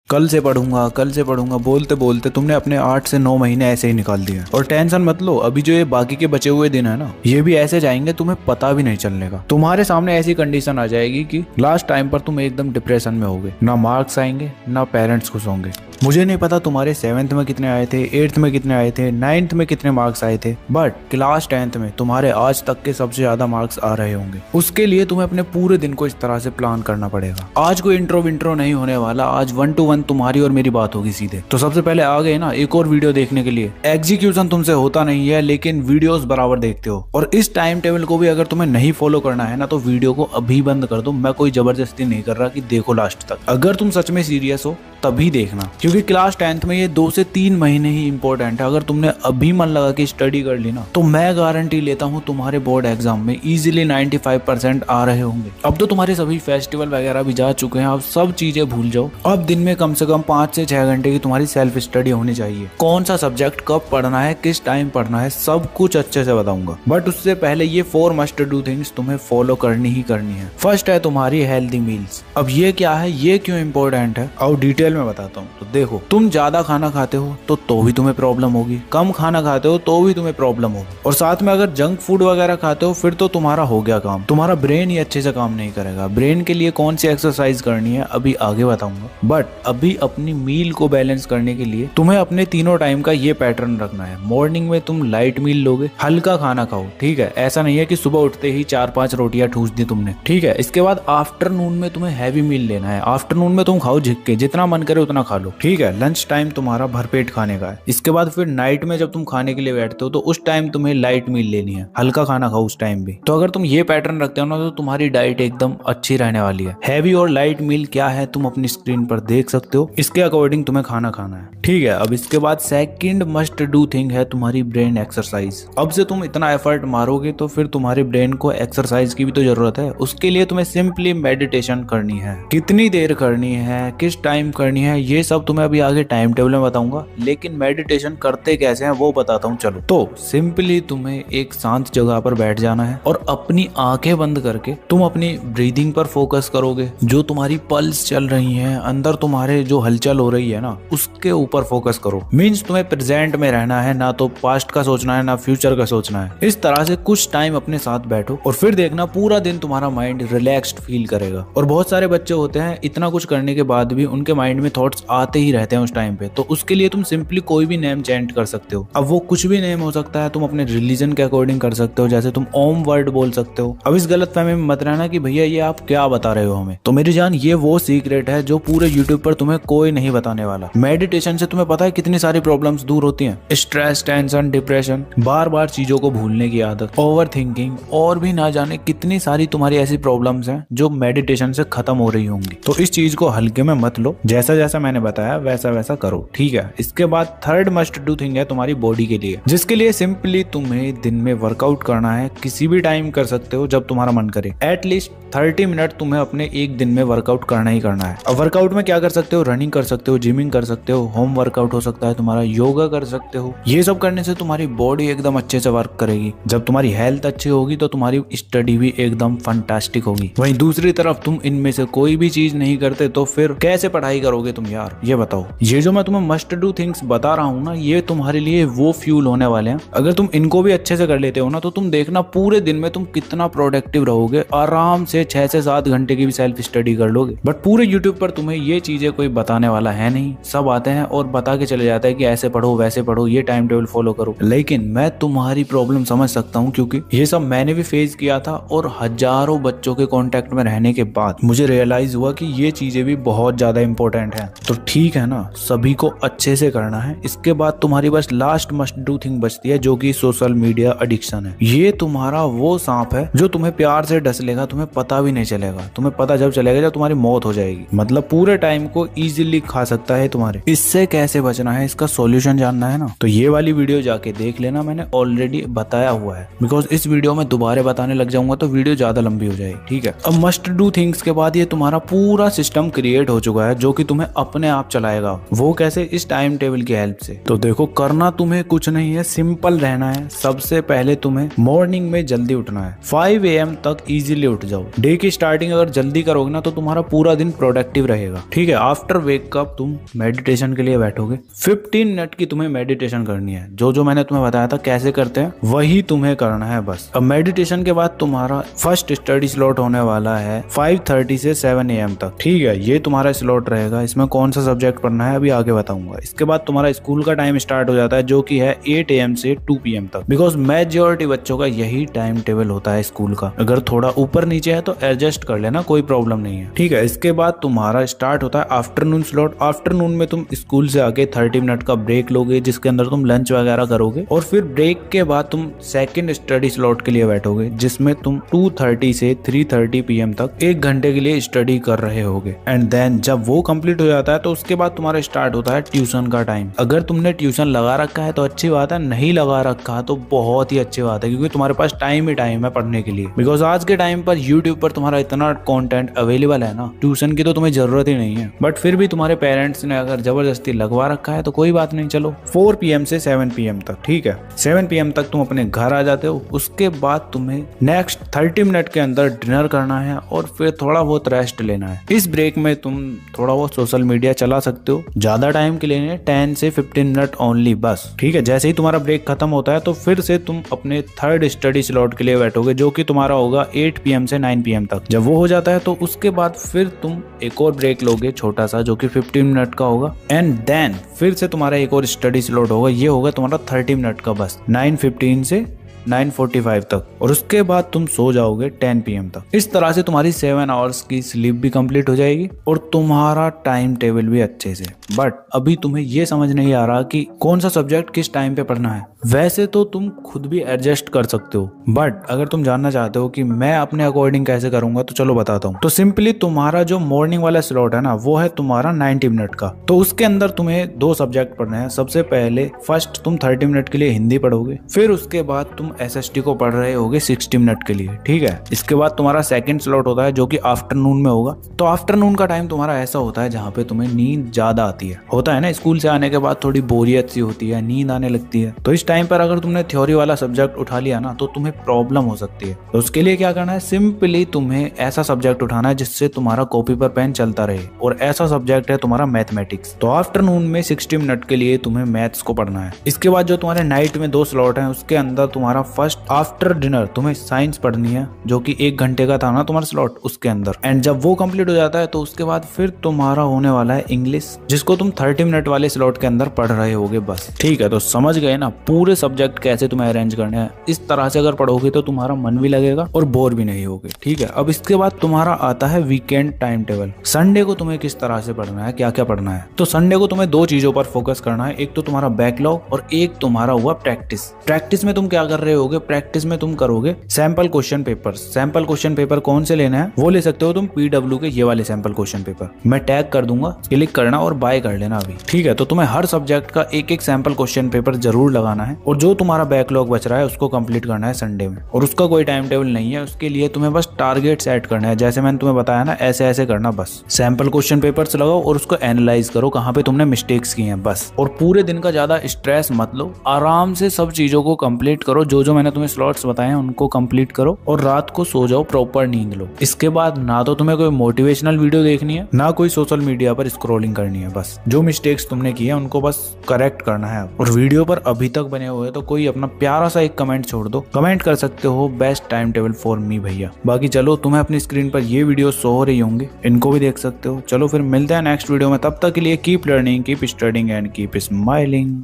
कल से पढ़ूंगा बोलते बोलते तुमने अपने 8 से 9 महीने ऐसे ही निकाल दिए। और टेंशन मत लो, अभी जो ये बाकी के बचे हुए दिन है ना, ये भी ऐसे जाएंगे तुम्हें पता भी नहीं चलने का। तुम्हारे सामने ऐसी कंडीशन आ जाएगी कि लास्ट टाइम पर तुम एकदम डिप्रेशन में होगे, ना मार्क्स आएंगे ना पेरेंट्स खुश होंगे। मुझे नहीं पता तुम्हारे 7th में कितने आए थे, 8th में कितने आए थे, 9th में कितने मार्क्स आए थे, बट क्लास 10th में तुम्हारे आज तक के सबसे ज्यादा मार्क्स आ रहे होंगे। उसके लिए तुम्हें अपने पूरे दिन को इस तरह से प्लान करना पड़ेगा। आज कोई इंट्रो विंट्रो नहीं होने वाला, आज 1 to 1 तुम्हारी और मेरी बात होगी सीधे। तो सबसे पहले आ गए ना एक और वीडियो देखने के लिए। एग्जीक्यूशन तुमसे होता नहीं है, लेकिन वीडियोस बराबर देखते हो। और इस टाइम टेबल को भी अगर तुम्हें नहीं फॉलो करना है ना, तो वीडियो को अभी बंद कर दो। मैं कोई जबरदस्ती नहीं कर रहा कि देखो लास्ट तक। अगर तुम सच में सीरियस हो तभी देखना, क्योंकि क्लास 10th में ये 2 से 3 महीने ही इंपॉर्टेंट है। अगर तुमने अभी मन लगा कि स्टडी कर ली ना, तो मैं गारंटी लेता हूँ तुम्हारे बोर्ड एग्जाम में इजीली 95% आ रहे होंगे। अब तो तुम्हारे सभी फेस्टिवल वगैरह भी जा चुके हैं, अब सब चीजें भूल जाओ। अब दिन में कम से कम 5 से 6 घंटे की तुम्हारी सेल्फ स्टडी होनी चाहिए। कौन सा सब्जेक्ट कब पढ़ना है, किस टाइम पढ़ना है, सब कुछ अच्छे से बताऊंगा। बट उससे पहले ये 4 मस्ट डू थिंग्स तुम्हें फॉलो करनी ही करनी है। फर्स्ट है तुम्हारी हेल्दी मील्स। अब ये क्या है, ये क्यों इंपॉर्टेंट है, और डिटेल में बताता हूँ। तो देखो, तुम ज्यादा खाना खाते हो तो भी तुम्हें प्रॉब्लम होगी, कम खाना खाते हो तो भी तुम्हें प्रॉब्लम होगी, और साथ में अगर जंक फूड वगैरह खाते हो फिर तो तुम्हारा हो गया काम। तुम्हारा ब्रेन ही अच्छे से काम नहीं करेगा। ब्रेन के लिए कौन सी एक्सरसाइज करनी है अभी आगे बताऊंगा। बट अभी अपनी मील को बैलेंस करने के लिए तुम्हें अपने तीनों टाइम का ये पैटर्न रखना है। मॉर्निंग में तुम लाइट मील लोगे, हल्का खाना खाओ, ठीक है। ऐसा नहीं है कि सुबह उठते ही 4-5 रोटियां ठूस दी तुमने, ठीक है। इसके बाद आफ्टरनून में तुम्हें हैवी मील लेना है। आफ्टरनून में तुम खाओ झिक के, जितना मन करे उतना खा लो, ठीक है। लंच टाइम तुम्हारा भरपेट खाने का है। इसके बाद फिर नाइट में जब तुम खाने के लिए बैठते हो तो उस टाइम तुम्हें लाइट मील लेनी है, हल्का खाना खाओ उस टाइम भी। तो अगर तुम ये पैटर्न रखते हो ना, तो तुम्हारी डाइट एकदम अच्छी रहने वाली है। हैवी और लाइट मील क्या है तुम अपनी स्क्रीन पर देख सकते हो, इसके अकॉर्डिंग तुम्हें खाना खाना है, ठीक है। अब इसके बाद सेकंड मस्ट डू थिंग है तुम्हारी ब्रेन एक्सरसाइज। अब से तुम इतना एफर्ट मारोगे तो फिर तुम्हारे ब्रेन को एक्सरसाइज की भी तो जरूरत है। उसके लिए तुम्हें सिंपली मेडिटेशन करनी है। कितनी देर करनी है, किस टाइम करनी है, ये सब तुम्हें अभी आगे टाइम टेबल में बताऊंगा। लेकिन मेडिटेशन करते कैसे हैं वो बताता हूँ। चलो, तो सिंपली तुम्हें एक शांत जगह पर बैठ जाना है और अपनी आंखें बंद करके तुम अपनी ब्रीदिंग पर फोकस करोगे। जो तुम्हारी पल्स चल रही है, अंदर तुम्हारे जो हलचल हो रही है ना, उसके ऊपर फोकस करो। मीन्स तुम्हें प्रेजेंट में रहना है, ना तो पास्ट का सोचना है ना फ्यूचर का सोचना है। इस तरह से कुछ टाइम अपने साथ बैठो और फिर देखना पूरा दिन तुम्हारा माइंड रिलैक्स्ड फील करेगा। और बहुत सारे बच्चे होते हैं, इतना कुछ करने के बाद भी उनके माइंड में थॉट्स आते ही रहते हैं उस टाइम पे। तो उसके लिए तुम सिंपली कोई भी नेम चेंट कर सकते हो। अब वो कुछ भी नेम हो सकता है, तुम अपने रिलीजन के अकॉर्डिंग कर सकते हो। जैसे तुम ओम वर्ड बोल सकते हो। अब इस गलत फहमी में मत रहना कि भैया ये आप क्या बता रहे हो हमें। तो मेरी जान, ये वो सीक्रेट है जो पूरे यूट्यूब पर तुम्हें कोई नहीं बताने वाला। मेडिटेशन से तुम्हें पता है कितनी सारी प्रॉब्लम्स दूर होती हैं। स्ट्रेस, टेंशन, डिप्रेशन, बार बार चीजों को भूलने की आदत, ओवर थिंकिंग, और भी ना जाने कितनी सारी तुम्हारी ऐसी प्रॉब्लम्स हैं जो मेडिटेशन से खत्म हो रही होंगी। तो इस चीज को हल्के में मत लो, जैसा जैसा मैंने बताया वैसा वैसा करो, ठीक है। इसके बाद थर्ड मस्ट डू थिंग है तुम्हारी बॉडी के लिए, जिसके लिए सिंपली तुम्हें दिन में वर्कआउट करना है। किसी भी टाइम कर सकते हो जब तुम्हारा मन करे। एटलीस्ट 30 मिनट तुम्हें अपने एक दिन में वर्कआउट करना ही करना है। अब वर्कआउट में क्या कर सकते हो, रनिंग कर सकते हो, जिमिंग कर सकते हो, होम वर्कआउट हो सकता है तुम्हारा, योगा कर सकते हो। ये सब करने से तुम्हारी बॉडी एकदम अच्छे से वर्क करेगी। जब तुम्हारी हेल्थ अच्छी होगी तो तुम्हारी स्टडी भी एकदम फंटास्टिक होगी। वहीं दूसरी तरफ तुम इनमें से कोई भी चीज नहीं करते तो फिर कैसे पढ़ाई करोगे तुम यार, ये बताओ। ये जो मैं तुम्हें मस्ट डू थिंग्स बता रहा हूँ ना, ये तुम्हारे लिए वो फ्यूल होने वाले हैं। अगर तुम इनको भी अच्छे से कर लेते हो ना, तो तुम देखना पूरे दिन में तुम कितना प्रोडक्टिव रहोगे। आराम से 6 से 7 घंटे की भी सेल्फ स्टडी कर लोगे। बट पूरे यूट्यूब पर तुम्हें ये चीजें कोई बताने वाला है नहीं। सब आते हैं और बता के चले जाते हैं कि ऐसे पढ़ो, वैसे पढ़ो, ये टाइम टेबल फॉलो करो। लेकिन मैं तुम्हारी प्रॉब्लम समझ सकता हूँ, क्योंकि ये सब मैंने भी फेस किया था। और हजारों बच्चों के कांटेक्ट में रहने के बाद मुझे रियलाइज हुआ कि ये चीजें भी बहुत ज्यादा इंपॉर्टेंट हैं। तो ठीक है ना, सभी को अच्छे से करना है। इसके बाद तुम्हारी बस लास्ट मस्ट डू थिंग बचती है, जो कि सोशल मीडिया एडिक्शन है। ये तुम्हारा वो सांप है जो तुम्हें प्यार से डस लेगा, तुम्हें पता भी नहीं चलेगा। तुम्हें पता जब चलेगा जब तुम्हारी मौत हो जाएगी। मतलब पूरे टाइम को इजीली खा सकता है तुम्हारे। इससे कैसे बचना है, इसका सॉल्यूशन जानना है ना, तो ये वाली वीडियो जाके देख लेना। मैंने ऑलरेडी बताया हुआ है, बिकॉज इस वीडियो में दोबारा बताने लग जाऊंगा तो वीडियो ज्यादा लंबी हो जाएगी, ठीक है। अब मस्ट डू थिंग्स के बाद ये तुम्हारा पूरा सिस्टम क्रिएट हो चुका है, जो कि तुम्हें अपने आप चलाएगा। वो कैसे? इस टाइम टेबल की हेल्प से। तो देखो, करना तुम्हें कुछ नहीं है, सिंपल रहना है। सबसे पहले तुम्हें मॉर्निंग में जल्दी उठना है। 5 AM तक इजीली उठ जाओ। डे की स्टार्टिंग अगर जल्दी करोगे ना तो तुम्हारा पूरा दिन प्रोडक्टिव रहेगा। ठीक है, आफ्टर वेकअप तुम मेडिटेशन के लिए बैठोगे। 15 मिनट की तुम्हें मेडिटेशन करनी है। जो मैंने तुम्हें बताया था कैसे करते हैं वही तुम्हें करना है बस। अब मेडिटेशन के बाद तुम्हारा फर्स्ट स्टडी स्लॉट होने वाला है 5:30 से 7 AM तक। ठीक है, ये तुम्हारा स्लॉट रहेगा। इसमें कौन सा सब्जेक्ट पढ़ना है अभी आगे बताऊंगा। इसके बाद तुम्हारा स्कूल का टाइम स्टार्ट हो जाता है जो कि है 8 AM से 2 PM तक। बिकॉज मेजॉरिटी बच्चों का यही टाइम टेबल होता है स्कूल का। अगर थोड़ा ऊपर नीचे है तो एडजस्ट कर लेना, कोई प्रॉब्लम नहीं है। ठीक है, इसके बाद तुम्हारा स्टार्ट होता है आफ्टरनून स्लॉट। आफ्टरनून में तुम स्कूल से आके 30 मिनट का ब्रेक लोगे जिसके अंदर तुम लंच वगैरह करोगे और फिर ब्रेक के बाद तुम सेकंड स्टडी स्लॉट के लिए बैठोगे जिसमें तुम 2:30 से 3:30 PM तक 1 घंटे के लिए स्टडी कर रहे होगे। एंड देन जब वो कंप्लीट हो जाता है तो उसके बाद तुम्हारा स्टार्ट होता है ट्यूशन का टाइम। अगर तुमने ट्यूशन लगा रखा है तो अच्छी बात है, नहीं लगा रखा तो बहुत ही अच्छी बात है क्योंकि तुम्हारे पास टाइम ही टाइम है पढ़ने के लिए। बिकॉज आज के टाइम पर यूट्यूब पर तुम्हारा इतना कंटेंट अवेलेबल है ना, ट्यूशन की तो तुम्हें जरूरत ही नहीं है। बट फिर भी तुम्हारे पेरेंट्स ने अगर जबरदस्ती लगवा रखा है तो कोई बात नहीं, चलो 4 PM से 7 PM तक। ठीक है, 7 PM तक तुम अपने घर आ जाते हो। उसके बाद तुम्हें नेक्स्ट 30 मिनट के अंदर डिनर करना है और फिर थोड़ा बहुत रेस्ट लेना है। इस ब्रेक में तुम थोड़ा बहुत सोशल मीडिया चला सकते हो, ज्यादा टाइम के लिए नहीं, 10 से 15 मिनट ओनली बस। ठीक है, जैसे ही तुम्हारा ब्रेक खत्म होता है तो फिर से तुम अपने थर्ड स्टडी स्लॉट के लिए बैठोगे जो कि तुम्हारा होगा 8 PM से 9 PM तक। जब वो हो जाता है तो उसके बाद फिर तुम एक और ब्रेक लोगे छोटा सा जो कि 15 मिनट का होगा। एंड देन फिर से तुम्हारा एक और स्टडी स्लॉट होगा, ये होगा तुम्हारा 30 मिनट का बस, 9:15 से 9:45 तक। और उसके बाद तुम सो जाओगे 10 PM तक। इस तरह से तुम्हारी 7 आवर्स की स्लीप भी कंप्लीट हो जाएगी और तुम्हारा टाइम टेबल भी अच्छे से। बट अभी तुम्हें ये समझ नहीं आ रहा कि कौन सा सब्जेक्ट किस टाइम पे पढ़ना है। वैसे तो तुम खुद भी एडजस्ट कर सकते हो, बट अगर तुम जानना चाहते हो कि मैं अपने अकॉर्डिंग कैसे करूंगा तो चलो बताता हूँ। तो सिंपली तुम्हारा जो मॉर्निंग वाला स्लॉट है ना वो है तुम्हारा 90 मिनट का। तो उसके अंदर तुम्हें 2 सब्जेक्ट पढ़ने हैं। सबसे पहले फर्स्ट तुम 30 मिनट के लिए हिंदी पढ़ोगे, फिर उसके बाद तुम SST को पढ़ रहे होगे 60 मिनट के लिए। ठीक है, इसके बाद तुम्हारा सेकंड स्लॉट होता है जो कि आफ्टरनून में होगा। तो आफ्टरनून का टाइम तुम्हारा ऐसा होता है जहाँ पे तुम्हें नींद ज्यादा आती है। होता है ना, स्कूल से आने के बाद थोड़ी बोरियत सी होती है, नींद आने लगती है। तो इस टाइम पर अगर तुमने थ्योरी वाला सब्जेक्ट उठा लिया ना तो तुम्हें प्रॉब्लम हो सकती है। तो उसके लिए क्या करना है, सिंपली तुम्हें ऐसा सब्जेक्ट उठाना है जिससे तुम्हारा कॉपी पर पेन चलता रहे, और ऐसा सब्जेक्ट है तुम्हारा मैथमेटिक्स। तो आफ्टरनून में 60 मिनट के लिए तुम्हें मैथ्स को पढ़ना है। इसके बाद जो तुम्हारे नाइट में 2 स्लॉट है उसके अंदर तुम्हारा फर्स्ट आफ्टर डिनर तुम्हें साइंस पढ़नी है जो कि 1 घंटे का था ना तुम्हारा स्लॉट उसके अंदर। एंड जब वो कंप्लीट हो जाता है तो उसके बाद फिर तुम्हारा होने वाला है इंग्लिश जिसको तुम 30 मिनट वाले स्लॉट के अंदर पढ़ रहे होगे बस। ठीक है, तो समझ गए ना पूरे सब्जेक्ट कैसे तुम्हें अरेंज करने हैं। इस तरह से अगर पढ़ोगे तो तुम्हारा मन भी लगेगा और बोर भी नहीं होगे। ठीक है, अब इसके बाद तुम्हारा आता है वीकेंड टाइम टेबल। संडे को तुम्हें किस तरह से पढ़ना है, क्या क्या पढ़ना है। तो संडे को तुम्हें 2 चीजों पर फोकस करना है, एक तो तुम्हारा बैकलॉग और एक तुम्हारा हुआ प्रैक्टिस। प्रैक्टिस में तुम क्या कर रहे होगे, प्रैक्टिस में तुम करोगे sample question paper. Sample question paper कौन से लेना है वो ले सकते हो तुम PW के ये वाले सैंपल क्वेश्चन पेपर। मैं टैग कर दूंगा, क्लिक करना और बाय कर लेना अभी। ठीक है, तो तुम्हें हर सब्जेक्ट का एक सैंपल क्वेश्चन पेपर जरूर लगाना है और जो तुम्हारा बैकलॉग बच रहा है उसको कंप्लीट करना है संडे में। और उसका कोई टाइम टेबल नहीं है, उसके लिए तुम्हें बस टारगेट सेट करना है। जैसे मैंने तुम्हें बताया ना, ऐसे ऐसे करना बस। सैंपल क्वेश्चन पेपर्स लगाओ और उसको एनालाइज करो कहाँ पे तुमने मिस्टेक्स की हैं बस। और पूरे दिन का ज्यादा स्ट्रेस मत लो, आराम से सब चीजों को कंप्लीट करो। जो मैंने तुम्हें स्लॉट्स बताए हैं उनको कंप्लीट करो और रात को सो जाओ, प्रॉपर नींद लो। इसके बाद ना तो तुम्हें कोई मोटिवेशनल वीडियो देखनी है ना कोई सोशल मीडिया पर स्क्रॉलिंग करनी है। बस जो मिस्टेक्स तुमने की है उनको बस करेक्ट करना है। और वीडियो पर अभी तक बने हुए तो कोई अपना प्यारा सा एक कमेंट छोड़ दो। कमेंट कर सकते हो best time table for me भैया। बाकी चलो, तुम्हें अपनी स्क्रीन पर ये वीडियो शो हो रही होंगे, इनको भी देख सकते हो। चलो फिर मिलते हैं नेक्स्ट वीडियो में, तब तक के लिए keep learning, keep studying and keep smiling.